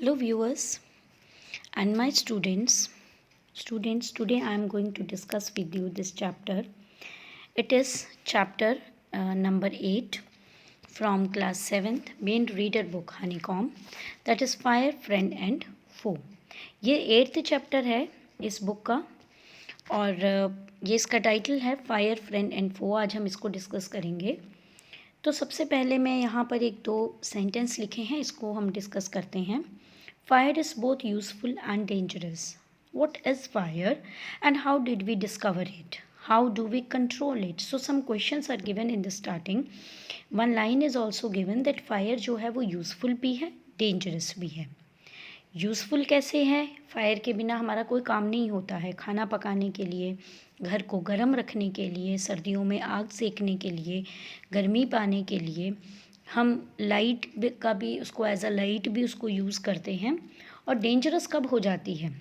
Hello viewers and my students. Today I am going to discuss with you this chapter. It is chapter number 8 from class 7th main reader book Honeycomb, that is Fire, Friend and Foe. ये 8th chapter है इस book का और ये इसका title है fire, friend and फो. आज हम इसको डिस्कस करेंगे. तो सबसे पहले मैं यहाँ पर एक दो सेंटेंस लिखे हैं, इसको हम डिस्कस करते हैं. Fire is both useful and dangerous. What is fire and how did we discover it? How do we control it? So some questions are given in the starting. One line is also given that fire जो है वो useful भी है, dangerous भी है. Useful कैसे है? Fire के बिना हमारा कोई काम नहीं होता है. खाना पकाने के लिए, घर को गर्म रखने के लिए, सर्दियों में आग सेकने के लिए, गर्मी पाने के लिए हम लाइट का भी उसको एज अ लाइट भी उसको यूज़ करते हैं. और डेंजरस कब हो जाती है?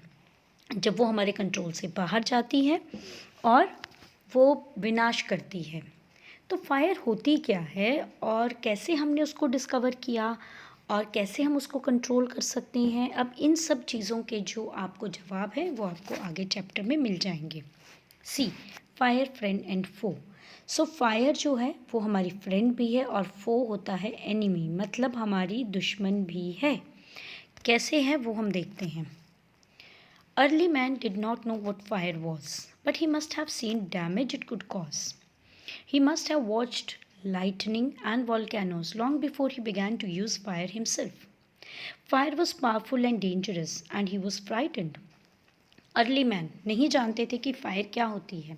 जब वो हमारे कंट्रोल से बाहर जाती है और वो विनाश करती है. तो फायर होती क्या है और कैसे हमने उसको डिस्कवर किया और कैसे हम उसको कंट्रोल कर सकते हैं, अब इन सब चीज़ों के जो आपको जवाब है वो आपको आगे चैप्टर में मिल जाएंगे. See fire, friend and foe. So fire जो है वो हमारी फ्रेंड भी है और फो होता है एनिमी, मतलब हमारी दुश्मन भी है. कैसे है वो हम देखते हैं. Early man did not know what fire was, but he must have seen damage it could cause. He must have watched lightning and volcanoes long before he began to use fire himself. Fire was powerful and dangerous, and he was frightened. Early man नहीं जानते थे कि fire क्या होती है,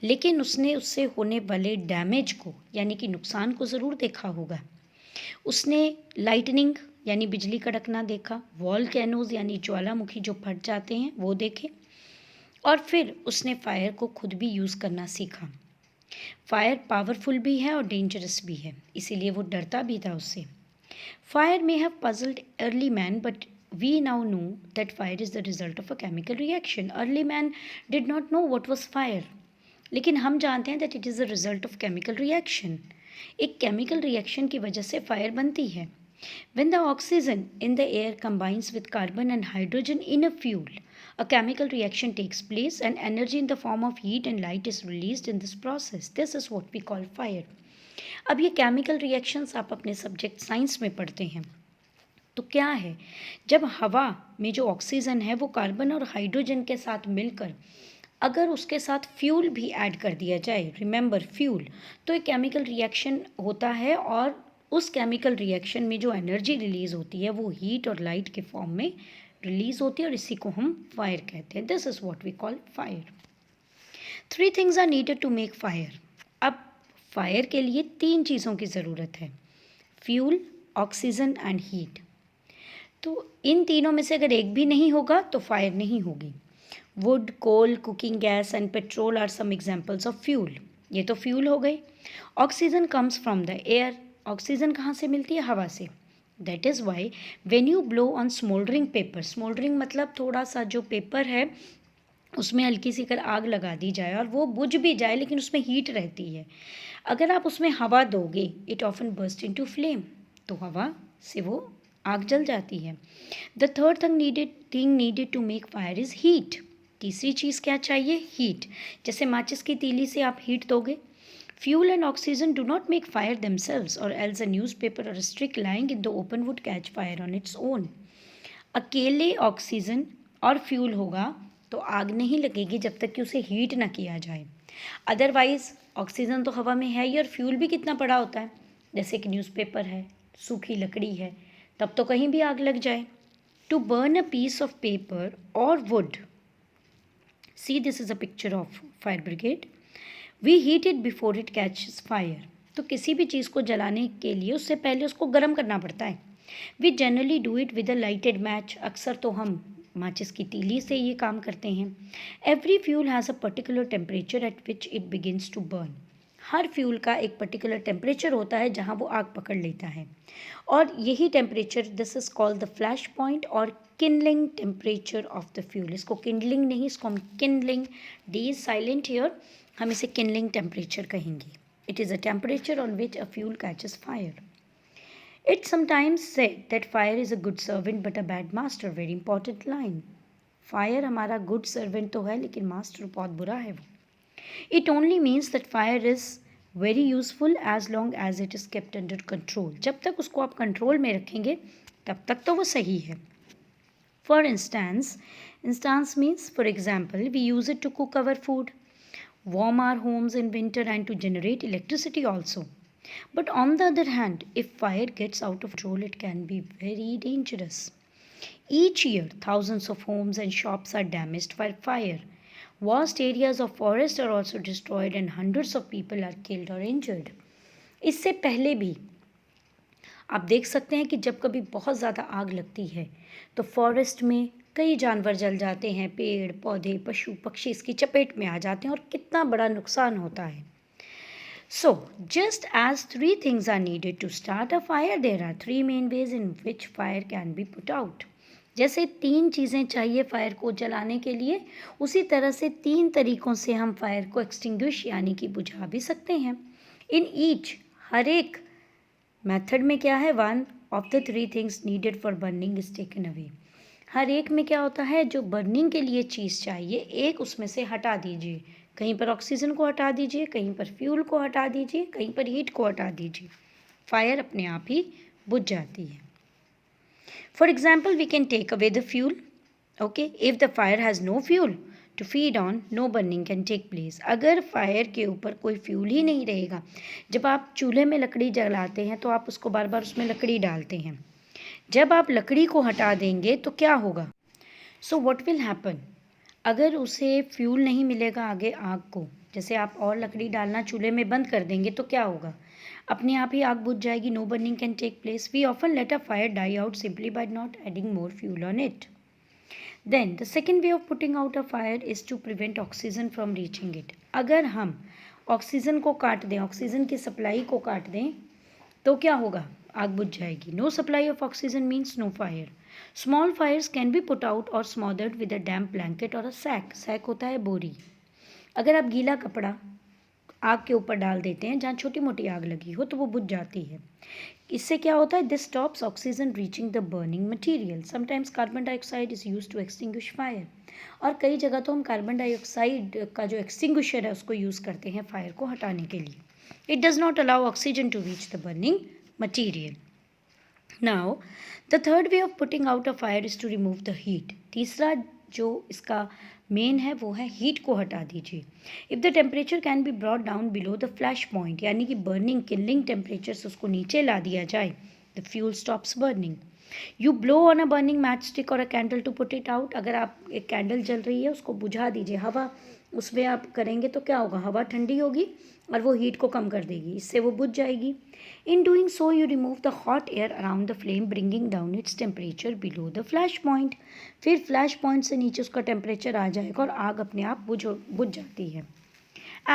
लेकिन उसने उससे होने वाले डैमेज को यानी कि नुकसान को ज़रूर देखा होगा. उसने लाइटनिंग यानी बिजली कड़कना देखा, वॉल्केनोज यानी ज्वालामुखी जो फट जाते हैं वो देखे, और फिर उसने फायर को खुद भी यूज़ करना सीखा. फायर पावरफुल भी है और डेंजरस भी है, इसीलिए वो डरता भी था उससे. Fire may have puzzled early man, but we now know that fire is the result of a chemical reaction. Early man did not know what was fire, लेकिन हम जानते हैं that it is the result of chemical reaction. एक chemical reaction की वजह से fire बनती है. When the oxygen in the air combines with carbon and hydrogen in a fuel, a chemical reaction takes place and energy in the form of heat and light is released in this process. This is what we call fire. अब ये chemical reactions आप अपने subject science में पढ़ते हैं. तो क्या है, जब हवा में जो ऑक्सीजन है वो कार्बन और हाइड्रोजन के साथ मिलकर अगर उसके साथ फ्यूल भी ऐड कर दिया जाए, रिमेंबर फ्यूल, तो एक केमिकल रिएक्शन होता है और उस केमिकल रिएक्शन में जो एनर्जी रिलीज़ होती है वो हीट और लाइट के फॉर्म में रिलीज़ होती है और इसी को हम फायर कहते हैं. This is what we call fire. 3 things are needed to make fire. अब फायर के लिए 3 चीज़ों की ज़रूरत है, फ्यूल, ऑक्सीजन एंड हीट. तो इन तीनों में से अगर एक भी नहीं होगा तो फायर नहीं होगी. Wood, coal, cooking gas and petrol are some examples of fuel. ये तो फ्यूल हो गई. Oxygen comes from the air. Oxygen कहाँ से मिलती है? हवा से. That is why when you blow on smouldering paper, smouldering मतलब थोड़ा सा जो पेपर है उसमें हल्की सी कर आग लगा दी जाए और वो बुझ भी जाए लेकिन उसमें हीट रहती है, अगर आप उसमें हवा दोगे, it often burst into flame, तो हवा से वो आग जल जाती है. The third thing needed to make fire is heat. तीसरी चीज़ क्या चाहिए? हीट. जैसे माचिस की तीली से आप हीट दोगे. Fuel and oxygen do not make fire themselves, or else a newspaper or a stick lying in the open would catch fire on its own. अकेले ऑक्सीजन और फ्यूल होगा तो आग नहीं लगेगी जब तक कि उसे हीट ना किया जाए. अदरवाइज़ ऑक्सीजन तो हवा में है ही और फ्यूल भी कितना पड़ा होता है, जैसे कि न्यूज़पेपर है, सूखी लकड़ी है, तब तो कहीं भी आग लग जाए. To burn a piece of paper और wood. See this is a picture of fire brigade. We heat it before it catches fire. तो किसी भी चीज़ को जलाने के लिए उससे पहले उसको गर्म करना पड़ता है. We generally do it with a lighted match. अक्सर तो हम माचिस की तीली से ये काम करते हैं. Every fuel has a particular temperature at which it begins to burn. हर फ्यूल का एक पर्टिकुलर टेम्परेचर होता है जहाँ वो आग पकड़ लेता है, और यही temperature, this is called the flash point और kindling temperature of the fuel. इसको किंडलिंग नहीं, इसको हम kindling, D is silent here, हम इसे किंडलिंग टेम्परेचर कहेंगे. It is a temperature on which a fuel catches fire. It sometimes said that fire is a good servant but a bad master. Very important line. Fire हमारा good servant तो है लेकिन master बहुत बुरा है वो. It only means that fire is very useful as long as it is kept under control. जब तक उसको आप कंट्रोल में रखेंगे तब तक तो वो सही है. For instance means for example, we use it to cook our food, warm our homes in winter and to generate electricity also. But on the other hand, if fire gets out of control, it can be very dangerous. Each year, thousands of homes and shops are damaged by fire. Vast areas of forest are also destroyed and hundreds of people are killed or injured. इससे पहले भी आप देख सकते हैं कि जब कभी बहुत ज़्यादा आग लगती है तो फॉरेस्ट में कई जानवर जल जाते हैं, पेड़ पौधे पशु पक्षी इसकी चपेट में आ जाते हैं और कितना बड़ा नुकसान होता है. So, just as three things are needed to start a fire, there are three main ways in which fire can be put out. जैसे तीन चीज़ें चाहिए फायर को जलाने के लिए, उसी तरह से तीन तरीक़ों से हम फायर को एक्सटिंग्विश यानी कि बुझा भी सकते हैं. इन ईच हर एक मेथड में क्या है, one of the three things needed for burning is taken away. हर एक में क्या होता है, जो बर्निंग के लिए चीज़ चाहिए एक उसमें से हटा दीजिए. कहीं पर ऑक्सीजन को हटा दीजिए, कहीं पर फ्यूल को हटा दीजिए, कहीं पर हीट को हटा दीजिए. फायर अपने आप ही बुझ जाती है. For example we can take away the fuel. Okay, if the fire has no fuel to feed on, no burning can take place. अगर फायर के ऊपर कोई फ्यूल ही नहीं रहेगा, जब आप चूल्हे में लकड़ी जलाते हैं तो आप उसको बार बार उसमें लकड़ी डालते हैं. जब आप लकड़ी को हटा देंगे तो क्या होगा, सो व्हाट विल हैपन, अगर उसे फ्यूल नहीं मिलेगा आगे आग को, जैसे आप और लकड़ी डालना चूल्हे में बंद कर देंगे तो क्या होगा, अपने आप ही आग बुझ जाएगी. No burning can take place. We often let a fire die out simply by not adding more fuel on it. Then the second way of putting out a fire is to prevent oxygen from reaching it. अगर हम oxygen को काट दें, oxygen की supply को काट दें तो क्या होगा, आग बुझ जाएगी. No supply of oxygen means no fire. Small fires can be put out और smothered with a damp blanket और अ सैक. सैक होता है बोरी. अगर आप गीला कपड़ा आग के ऊपर डाल देते हैं जहाँ छोटी मोटी आग लगी हो तो वो बुझ जाती है. इससे क्या होता है, this stops oxygen reaching the burning material. Sometimes carbon dioxide is use to extinguish fire. और कई जगह तो हम कार्बन डाइऑक्साइड का जो एक्सटिंग्विशर है उसको यूज़ करते हैं फायर को हटाने के लिए. It does not allow oxygen to reach the burning material. Now the third way of putting out a fire is to remove the heat. तीसरा जो इसका मेन है वो है हीट को हटा दीजिए. If the temperature can be brought down below the flash point, यानी कि बर्निंग किलिंग टेम्परेचर से उसको नीचे ला दिया जाए, the fuel stops burning. You blow on a burning match stick और a candle to put it out. अगर आप एक कैंडल जल रही है उसको बुझा दीजिए, हवा उसमें आप करेंगे तो क्या होगा, हवा ठंडी होगी और वो हीट को कम कर देगी, इससे वो बुझ जाएगी. In doing so, you remove the hot air around the flame, bringing down its temperature below the flash point. फिर फ्लैश पॉइंट से नीचे उसका टेम्परेचर आ जाएगा और आग अपने आप बुझ जाती है.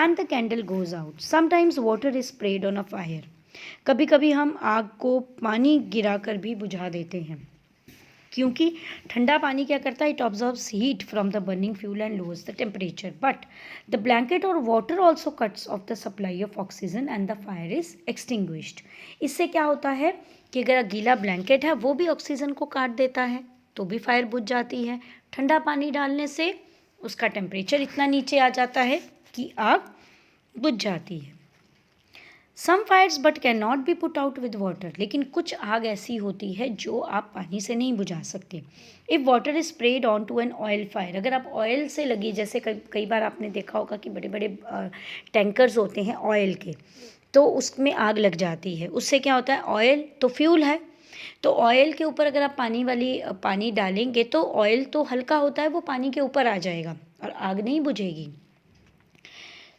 And the candle goes out. Sometimes water is sprayed on a fire. कभी कभी हम आग को पानी गिरा कर भी बुझा देते हैं, क्योंकि ठंडा पानी क्या करता है, it observes heat from the burning fuel and lowers the temperature. But the blanket और water also cuts off the supply of oxygen and the fire is extinguished. इससे क्या होता है कि अगर गीला ब्लैंकेट है वो भी ऑक्सीजन को काट देता है तो भी फायर बुझ जाती है. ठंडा पानी डालने से उसका टेम्परेचर इतना नीचे आ जाता है कि आग बुझ जाती है. Some fires but can not be put out with water. लेकिन कुछ आग ऐसी होती है जो आप पानी से नहीं बुझा सकते. If water is spread on to an oil fire, अगर आप ऑयल से लगी, जैसे कई बार आपने देखा होगा कि बड़े बड़े टैंकर्स होते हैं ऑयल के, तो उसमें आग लग जाती है. उससे क्या होता है, ऑयल तो फ्यूल है, तो ऑयल के ऊपर अगर आप पानी डालेंगे तो ऑयल तो हल्का होता है, वो पानी के ऊपर आ जाएगा और आग नहीं बुझेगी.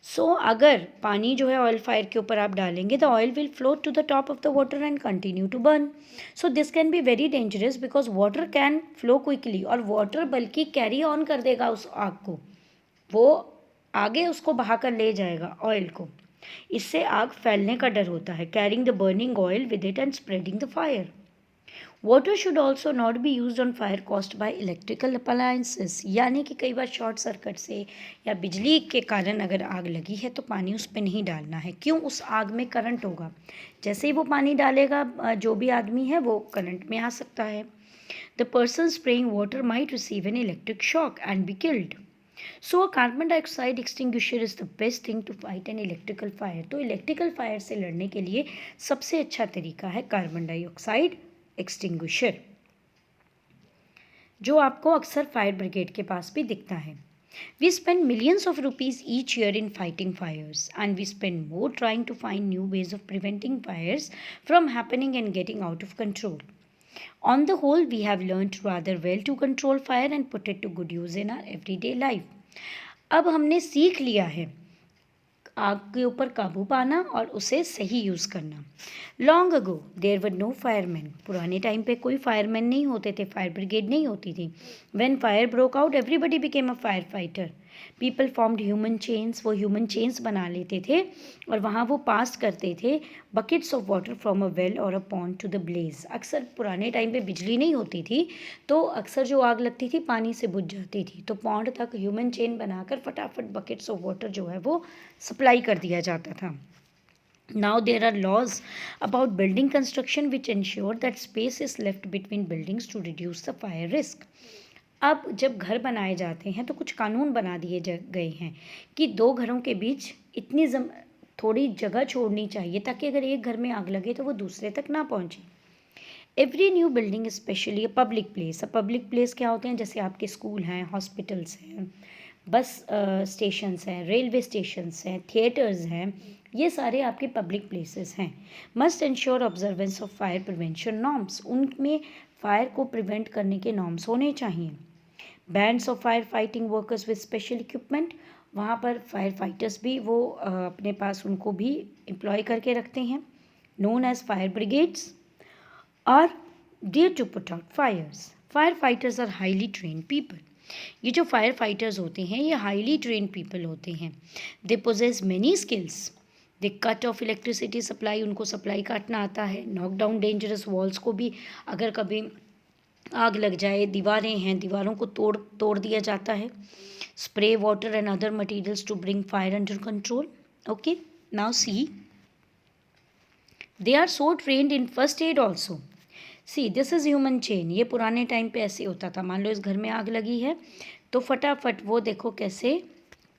सो अगर पानी जो है ऑयल फायर के ऊपर आप डालेंगे, the oil will float to the top of the water and continue to burn. So this can be very dangerous because water can flow quickly. और वाटर बल्कि कैरी ऑन कर देगा उस आग को, वो आगे उसको बहा कर ले जाएगा ऑयल को. इससे आग फैलने का डर होता है. Carrying the burning oil with it and spreading the fire. Water should also not be use on fire caused by electrical appliances, यानी कि कई बार शॉर्ट सर्किट से या बिजली के कारण अगर आग लगी है तो पानी उस पर नहीं डालना है। क्यों? उस आग में करंट होगा, जैसे ही वो पानी डालेगा जो भी आदमी है वो करंट में आ सकता है। The person spraying water might receive an electric shock and be killed. So a carbon dioxide extinguisher is the best thing to fight an electrical fire. तो इलेक्ट्रिकल फायर से लड़ने के लिए सबसे अच्छा तरीका है कार्बन डाइऑक्साइड एक्सटिंग्विशर, जो आपको अक्सर फायर ब्रिगेड के पास भी दिखता है। We spend millions of rupees each year in fighting fires, and we spend more trying to find new ways of preventing fires from happening and getting out of control. On the whole, we have learned rather well to control fire and put it to good use in our everyday life. अब हमने सीख लिया है आग के ऊपर काबू पाना और उसे सही यूज़ करना। Long ago there were no fireman, पुराने टाइम पे कोई फायरमैन नहीं होते थे, फायर ब्रिगेड नहीं होती थी। When fire broke out everybody became a fire fighter. People formed human chains, वो ह्यूमन चेन्स बना लेते थे और वहाँ वो पास करते थे buckets of water from a well और a pond to the blaze. अक्सर पुराने टाइम पे बिजली नहीं होती थी तो अक्सर जो आग लगती थी पानी से बुझ जाती थी, तो पॉन्ड तक ह्यूमन चेन बनाकर फटाफट बकेट्स ऑफ वाटर जो है वो सप्लाई कर दिया जाता था। Now there are laws about building construction which ensure that space is left between buildings to reduce the fire risk. अब जब घर बनाए जाते हैं तो कुछ कानून बना दिए गए हैं कि दो घरों के बीच इतनी थोड़ी जगह छोड़नी चाहिए ताकि अगर एक घर में आग लगे तो वो दूसरे तक ना पहुंचे। Every new building specially a public place, public place क्या होते हैं? जैसे आपके स्कूल हैं, हॉस्पिटल्स हैं, बस स्टेशंस हैं, रेलवे स्टेशंस हैं, थिएटर्स हैं, ये सारे आपके पब्लिक प्लेसेस हैं। Must ensure observance of fire prevention norms, उनमें फायर को प्रिवेंट करने के नॉर्म्स होने चाहिए। Bands of fire fighting workers with special equipment, वहाँ पर फायर फाइटर्स भी वो अपने पास उनको भी एम्प्लॉय करके रखते हैं, known as fire brigades are there to put out fires. Fire fighters are highly train people, ये जो फायर फाइटर्स होते हैं ये हाईली ट्रेन पीपल होते हैं। They possess many skills, they cut off electricity supply, उनको सप्लाई काटना आता है। नॉक डाउन डेंजरस वॉल्स को भी, अगर कभी आग लग जाए, दीवारें हैं, दीवारों को तोड़ तोड़ दिया जाता है। Spray water and other materials to bring fire under control. Okay, now see they are so trained in first aid also. See this is human chain, ये पुराने टाइम पे ऐसे होता था। मान लो इस घर में आग लगी है तो फटाफट वो देखो कैसे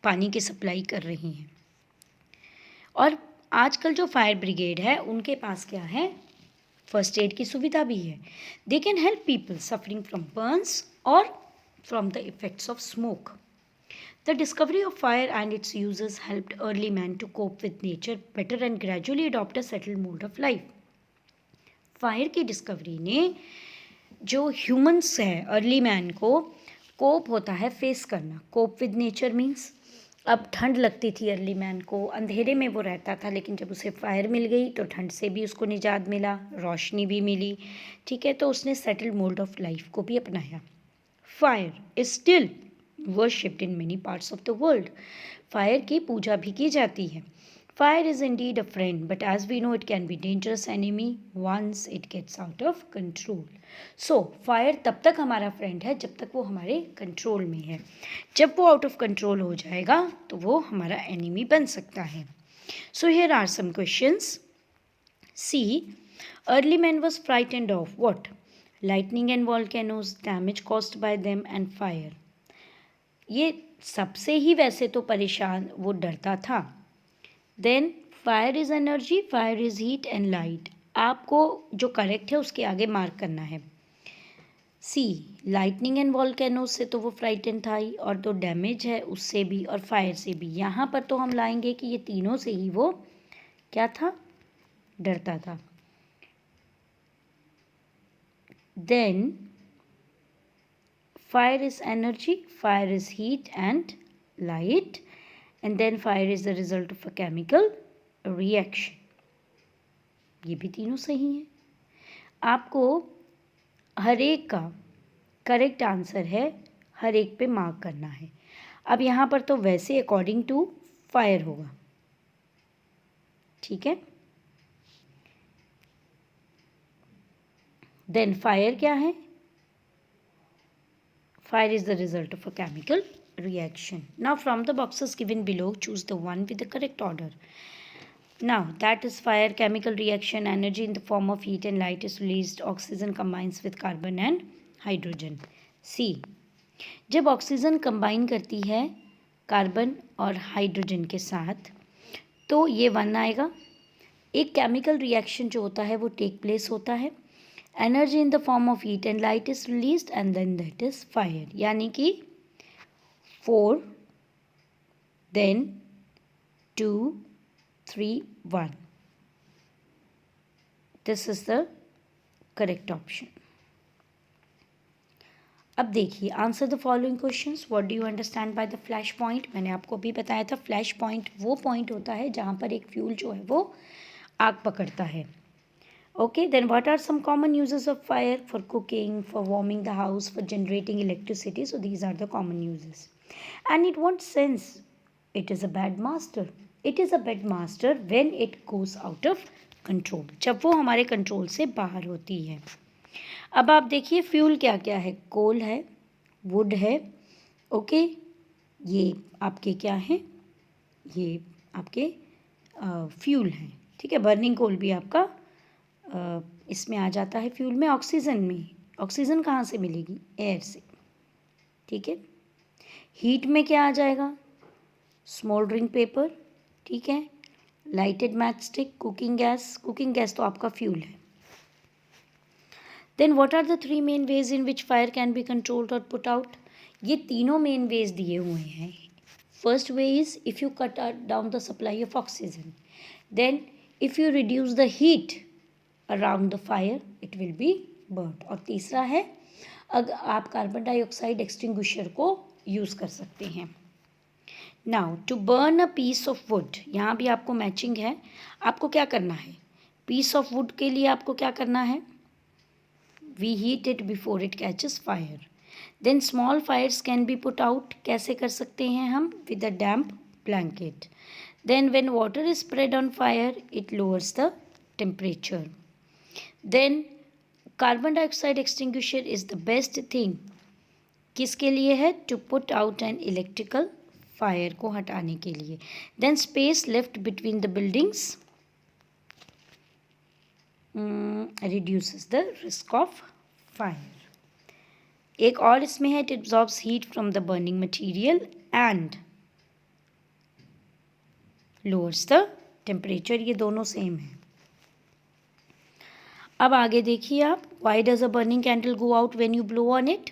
पानी की सप्लाई कर रही हैं। और आजकल जो फायर ब्रिगेड है उनके पास क्या है? फर्स्ट एड की सुविधा भी है। They can help people suffering from burns और from the effects of smoke. The discovery of fire and its users helped early man to cope with nature better and gradually adopt a settled mode of life. Fire की discovery ने जो humans है, early man को कोप होता है face करना। कोप with nature means अब ठंड लगती थी अर्ली मैन को, अंधेरे में वो रहता था, लेकिन जब उसे फायर मिल गई तो ठंड से भी उसको निजात मिला, रोशनी भी मिली। ठीक है, तो उसने सेटल्ड मोड ऑफ लाइफ को भी अपनाया। Fire is still worshipped in many parts of the world, fire की पूजा भी की जाती है। Fire is indeed a friend, but as we know, it can be dangerous enemy once it gets out of control. So, fire तब तक हमारा friend है जब तक वो हमारे कंट्रोल में है। जब वो आउट ऑफ कंट्रोल हो जाएगा तो वो हमारा एनिमी बन सकता है। So, here are some questions. C. Early man was frightened of what? Lightning and volcanoes, damage caused by them, and fire. ये सबसे ही वैसे तो परेशान वो डरता था। Then fire is energy, fire is heat and light. आपको जो करेक्ट है उसके आगे मार्क करना है। सी, लाइटनिंग एंड वॉल्केनोज से तो वो फ्राइटन था ही, और जो डैमेज है उससे भी और फायर से भी। यहाँ पर तो हम लाएंगे कि ये तीनों से ही वो क्या था? डरता था। Then fire is energy, fire is heat and light, and then fire is the result of a chemical reaction. ये भी तीनों सही हैं। आपको हर एक का करेक्ट आंसर है, हर एक पे मार्क करना है। अब यहाँ पर तो वैसे अकॉर्डिंग टू फायर होगा, ठीक है। देन फायर क्या है? Fire is the result of a chemical reaction. Now from the boxes given below, choose the one with the correct order. Now that is fire, chemical reaction, energy in the form of heat and light is released, oxygen combines with carbon and hydrogen. C. जब oxygen combine करती है carbon और hydrogen के साथ तो ये one आएगा. एक केमिकल रिएक्शन जो होता है वो टेक प्लेस होता है. Energy in the form of heat and light is released and then that is fire. यानी कि 4 then 2 3 1. This is the correct option. अब देखिए, answer the following questions. What do you understand by the flash point? मैंने आपको भी बताया था flash point वो पॉइंट होता है जहाँ पर एक फ्यूल जो है वो आग पकड़ता है. Okay, then what are some common uses of fire? For cooking, for warming the house, for generating electricity. So these are the common uses. And it won't sense. It is a bad master. It is a bad master when it goes out of control. जब वो हमारे control से बाहर होती है. अब आप देखिए फ्यूल क्या क्या है. कोल है, वुड है, ओके, ये आपके क्या हैं, ये आपके फ्यूल हैं. ठीक है, बर्निंग कोल भी आपका इसमें आ जाता है फ्यूल में. ऑक्सीजन में, ऑक्सीजन कहाँ से मिलेगी? एयर से. ठीक है. हीट में क्या आ जाएगा? Smouldering paper. ठीक है. Lighted match stick, cooking gas. Cooking gas तो आपका फ्यूल है. Then what are the 3 main ways in which fire can be controlled और पुट आउट? ये तीनों मेन वेज दिए हुए हैं. First way is if you cut down the supply of oxygen. Then if you reduce the heat around the fire it will be burn. और तीसरा है अगर आप कार्बन डाइऑक्साइड एक्सटिंग्विशर को यूज़ कर सकते हैं. Now to burn a piece of wood, यहाँ भी आपको मैचिंग है. आपको क्या करना है? पीस ऑफ वुड के लिए आपको क्या करना है? We heat it before it catches fire. Then small fires can be put out. कैसे कर सकते हैं हम? With a damp blanket. Then when water is spread on fire it lowers the temperature. Then carbon dioxide extinguisher is the best thing. किसके लिए है? To put out an electrical fire को हटाने के लिए. Then space left between the buildings reduces the risk of fire. एक और इसमें है, it absorbs heat from the burning material and lowers the temperature. ये दोनों सेम है. अब आगे देखिए आप. Why does a burning candle go out when you blow on it?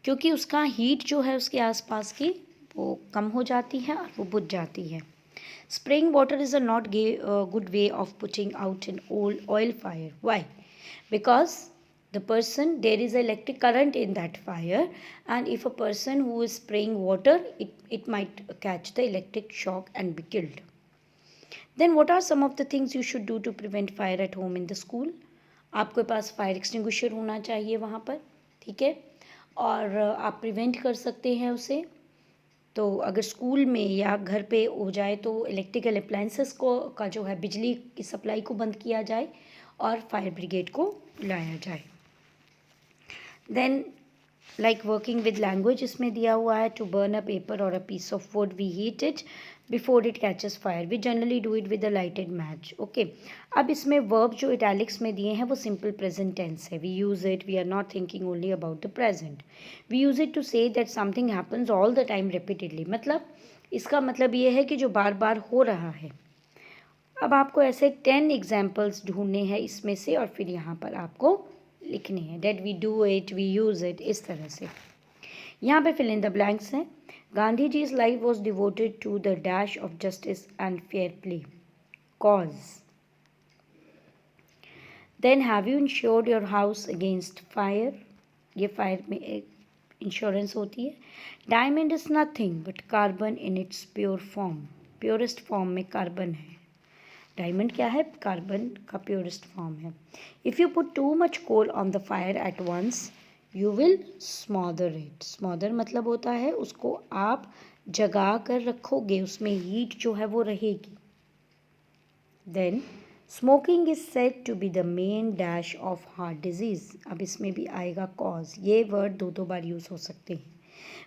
क्योंकि उसका हीट जो है उसके आसपास की वो कम हो जाती है और वो बुझ जाती है. Spraying water is a not good way of putting out an old oil fire. Why? Because the person, there is electric current in that fire, and if a person who is spraying water, it might catch the electric shock and be killed. Then what are some of the things you should do to prevent fire at home in the school? आपके पास fire extinguisher होना चाहिए वहाँ पर. ठीक है. और आप prevent कर सकते हैं उसे. तो अगर स्कूल में या घर पे हो जाए तो इलेक्ट्रिकल अप्लायंसेस को का जो है बिजली की सप्लाई को बंद किया जाए और फायर ब्रिगेड को बुलाया जाए. Then like working with language इसमें दिया हुआ है. टू बर्न अ पेपर और a piece of wood we heat it before it catches fire. We generally do it with a lighted match. Okay. अब इसमें वर्ब जो इटैलिक्स में दिए हैं वो सिंपल प्रेजेंट टेंस है. We use it, we are not thinking only about the present. We use it to say that something happens all the time repeatedly. मतलब इसका मतलब ये है कि जो बार बार हो रहा है. अब आपको ऐसे 10 एग्जाम्पल्स ढूंढने हैं इसमें से और फिर यहाँ पर आपको लिखने हैं. That we do it, we use it, इस तरह से. यहाँ पे फिल इन द ब्लैंक्स हैं. Gandhi ji's life was devoted to the dash of justice and fair play. Cause. Then have you insured your house against fire? ये fire में एक insurance होती है. Diamond is nothing but carbon in its pure form. Purest form में carbon है. Diamond क्या है? Carbon का प्योरेस्ट फॉर्म है. If you put too much coal on the fire at once you will smother it. Smother मतलब होता है उसको आप जगा कर रखोगे, उसमें हीट जो है वो रहेगी. Then smoking is said to be the main dash of heart disease. अब इसमें भी आएगा कॉज, ये वर्ड दो बार यूज हो सकते हैं।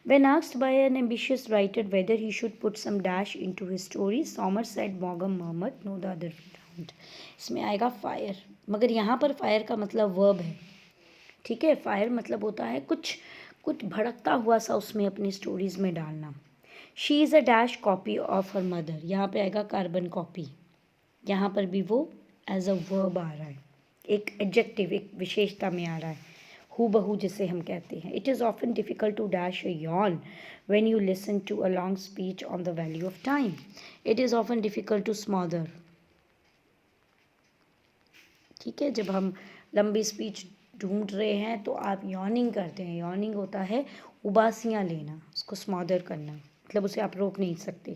When asked by an ambitious writer whether he should put some dash into his story, Somers said, Maugham murmured, no the other way round. इसमें आएगा फायर, मगर यहाँ पर फायर का मतलब वर्ब है, ठीक है। फायर मतलब होता है कुछ कुछ भड़कता हुआ सा उसमें अपनी स्टोरीज में डालना। She is a dash copy of her mother, यहाँ पे आएगा कार्बन कॉपी, यहाँ पर भी वो एज अ वर्ब आ रहा है, एक एडजेक्टिव, एक विशेषता में आ रहा है, हूबहू जिसे हम कहते हैं। It is often difficult to dash a yawn when you listen to a long speech on the value of time. It is often difficult to smother, ठीक है। जब हम लंबी स्पीच ढूंढ रहे हैं तो आप यॉनिंग करते हैं, यॉनिंग होता है उबासियाँ लेना, उसको स्मॉदर करना, मतलब उसे आप रोक नहीं सकते।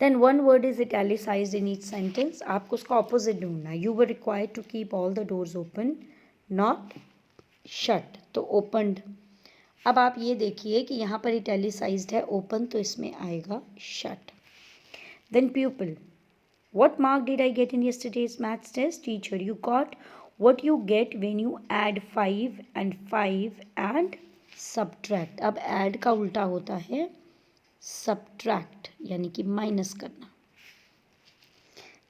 Then one word is italicised in each sentence, आपको उसका ऑपोजिट ढूंढना है। You were required to keep all the doors open not shut, तो ओपनड। अब आप ये देखिए कि यहाँ पर इटैलिसाइज्ड है ओपन, तो इसमें आएगा shut. Then pupil, what mark did I get in yesterday's maths test? Teacher, you got what you get when you add 5 and 5 and subtract. अब add का उल्टा होता है subtract, यानी कि माइनस करना।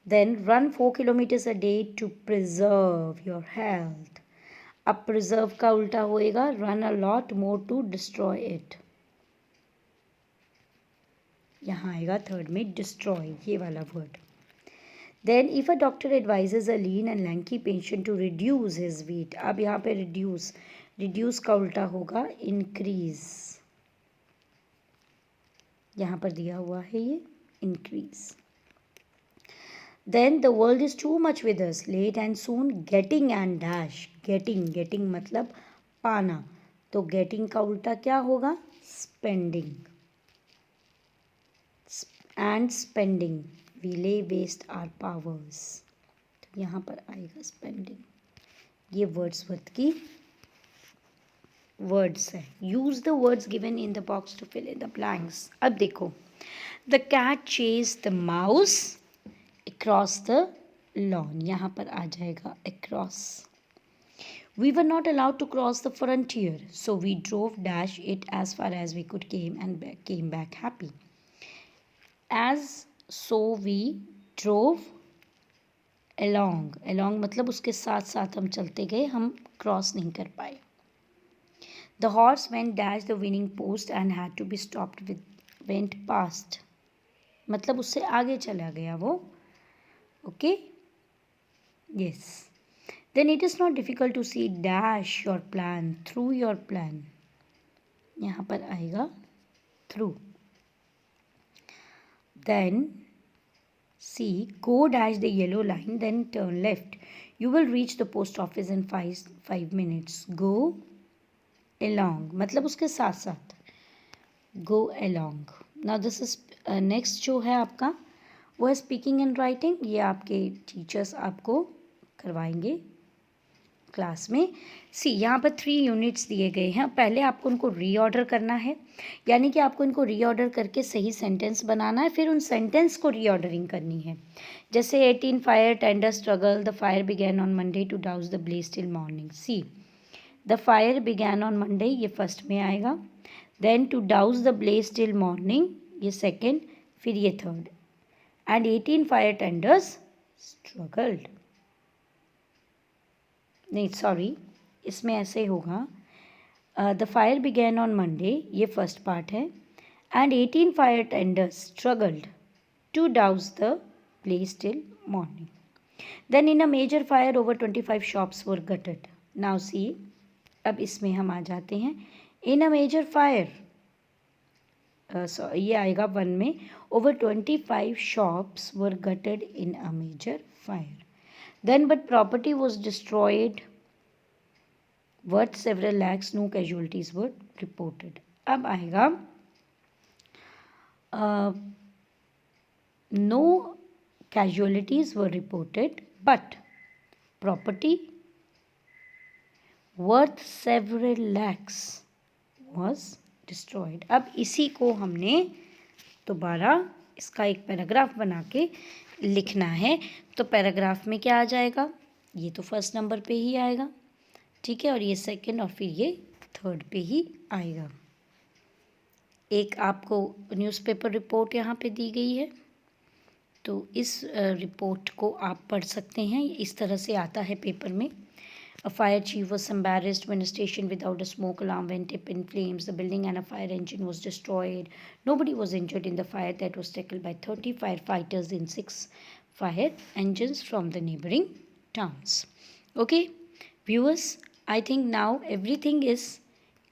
Then run 4 kilometers a day to preserve your health. अब preserve का उल्टा होएगा run a lot more to destroy it. यहाँ आएगा थर्ड में destroy, ये वाला word. Then if a doctor advises a lean and lanky patient to reduce his weight, अब यहाँ पे reduce का उल्टा होगा increase, यहाँ पर दिया हुआ है ये increase. Then the world is too much with us, late and soon, getting and dash. getting मतलब पाना, तो getting का उल्टा क्या होगा spending, and spending we lay waste our powers, तो यहाँ पर आएगा spending। ये वर्ड्सवर्थ की वर्ड्स है। Use the words given in the box to fill in the blanks. अब देखो, the cat chase the mouse across the lawn, यहाँ पर आ जाएगा across. We were not allowed to cross the frontier, so we drove dash it as far as we could came back happy. As so we drove along मतलब उसके साथ साथ हम चलते गए, हम क्रॉस नहीं कर पाए। The horse went dash the winning post and had to be stopped with went past, मतलब उससे आगे चला गया वो, okay yes. Then it is not difficult to see dash your plan through your plan, यहाँ पर आएगा through। Then see, go dash the yellow line, then turn left. You will reach the post office in 5 minutes. Go along मतलब उसके साथ साथ, go along. Now this is next जो है आपका वो है स्पीकिंग एंड राइटिंग। ये आपके टीचर्स आपको करवाएंगे क्लास में। सी यहाँ पर 3 यूनिट्स दिए गए हैं। पहले आपको उनको रीऑर्डर करना है, यानी कि आपको इनको रीऑर्डर करके सही सेंटेंस बनाना है, फिर उन सेंटेंस को रीऑर्डरिंग करनी है। जैसे 18 fire tender struggle, the fire began on Monday to douse the blaze till morning. See, the fire began on Monday, ये फर्स्ट में आएगा। Then to douse the blaze till morning, ये सेकेंड, फिर ये third. And 18 fire tenders struggled, नहीं sorry, इसमें ऐसे होगा, the fire began on Monday, ये फर्स्ट पार्ट है, and 18 fire tenders struggled to douse the blaze till morning. Then in a major fire over 25 shops were gutted. Now see, अब इसमें हम आ जाते हैं इन अ मेजर फायर, ये आएगा 1 में, over 25 shops were gutted in a major fire. Then but property was destroyed worth several lakhs, no casualties were reported. अब आएगा no casualties were reported but property worth several lakhs was destroyed. अब इसी को हमने दोबारा इसका एक paragraph बना के लिखना है। तो पैराग्राफ में क्या आ जाएगा, ये तो फर्स्ट नंबर पे ही आएगा, ठीक है, और ये सेकंड और फिर ये थर्ड पे ही आएगा। एक आपको न्यूज़पेपर रिपोर्ट यहाँ पे दी गई है, तो इस रिपोर्ट को आप पढ़ सकते हैं। इस तरह से आता है पेपर में। A fire chief was embarrassed when a station without a smoke alarm went up in flames. The building and a fire engine was destroyed. Nobody was injured in the fire that was tackled by 30 firefighters in 6 fire engines from the neighboring towns. Okay, viewers, I think now everything is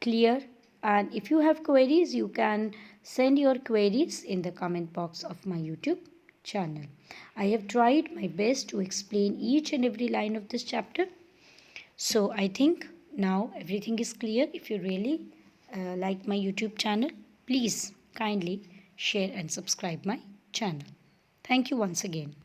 clear. And if you have queries, you can send your queries in the comment box of my YouTube channel. I have tried my best to explain each and every line of this chapter. So I think now everything is clear. If you really like my YouTube channel, please kindly share and subscribe my channel. Thank you once again.